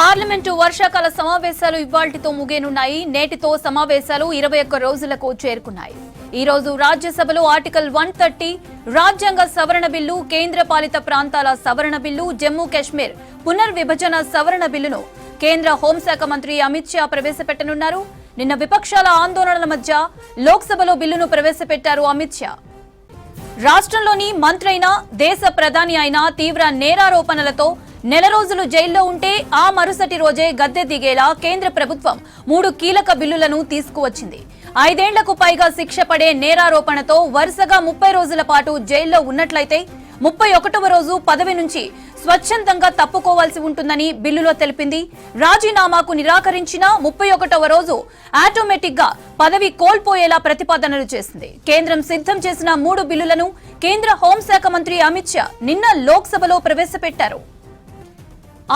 Parliament వర్షాకాల సమావేశాలు ఇవాల్టితో ముగియనున్నాయి. నేటితో సమావేశాలు 21 రోజులకు చేరుకున్నాయి. ఈ రోజు రాజ్యసభలో ఆర్టికల్ 130 రాజ్యాంగ సవరణ బిల్లు, కేంద్ర పాలిత ప్రాంతాల సవరణ బిల్లు, జమ్మూ కాశ్మీర్ పునర్విభజన సవరణ బిల్లును కేంద్ర హోంశాఖ మంత్రి అమిత్ షా ప్రవేశపెట్టనున్నారు. నిన్న విపక్షాల ఆందోళనల మధ్య లోక్సభలో బిల్లును ప్రవేశపెట్టారు అమిత్ షా. రాష్ట్రంలోని మంత్రి అయినా దేశ ప్రధాని అయినా తీవ్ర నేరారోపణలతో నెల రోజులు జైల్లో ఉంటే ఆ మరుసటి రోజే గద్దె దిగేలా కేంద్ర ప్రభుత్వం 3 కీలక బిల్లులను తీసుకువచ్చింది. 5 ఏళ్లకు పైగా శిక్ష పడే నేరారోపణతో వరుసగా 30 రోజుల పాటు జైల్లో ఉన్నట్లయితే 31వ రోజు పదవి నుంచి స్వచ్ఛందంగా తప్పుకోవాల్సి ఉంటుందని బిల్లులో తెలిపింది. రాజీనామాకు నిరాకరించిన 31వ రోజు ఆటోమేటిక్ గా పదవి కోల్పోయేలా ప్రతిపాదనలు చేసింది. కేంద్రం సిద్ధం చేసిన 3 బిల్లులను కేంద్ర హోంశాఖ మంత్రి అమిత్ షా నిన్న లోక్సభలో ప్రవేశపెట్టారు.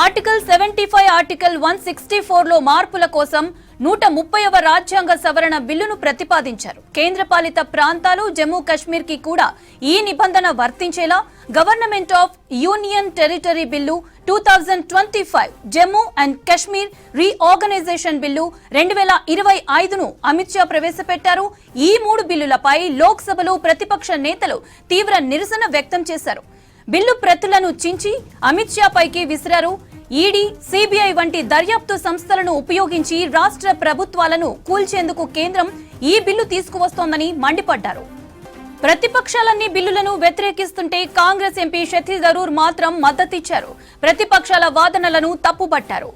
ఆర్టికల్ 75, ఆర్టికల్ 164లో మార్పుల కోసం 130వ రాజ్యాంగ సవరణ బిల్లును ప్రతిపాదించారు. కేంద్రపాలిత ప్రాంతాలు జమ్మూ కాశ్మీర్ కి కూడా ఈ నిబంధన వర్తించేలా government of union territory bill 2025, Jammu and Kashmir reorganisation bill 2025ను అమిత్ షా ప్రవేశపెట్టారు. ఈ 3 బిల్లులపై లోక్సభలో ప్రతిపక్ష నేతలు తీవ్ర నిరసన వ్యక్తం చేశారు. బిల్లు ప్రతులను చించి అమిత్ షా పైకి విసిరారు. ఈడీ, సిబిఐ వంటి దర్యాప్తు సంస్థలను ఉపయోగించి రాష్ట్ర ప్రభుత్వాలను కూల్చేందుకు కేంద్రం ఈ బిల్లు తీసుకువస్తోందని మండిపడ్డారు. ప్రతిపక్షాలన్నీ బిల్లులను వ్యతిరేకిస్తుంటే కాంగ్రెస్ ఎంపీ శశి థరూర్ మాత్రం మద్దతిచ్చారు. ప్రతిపక్షాల వాదనలను తప్పుపట్టారు.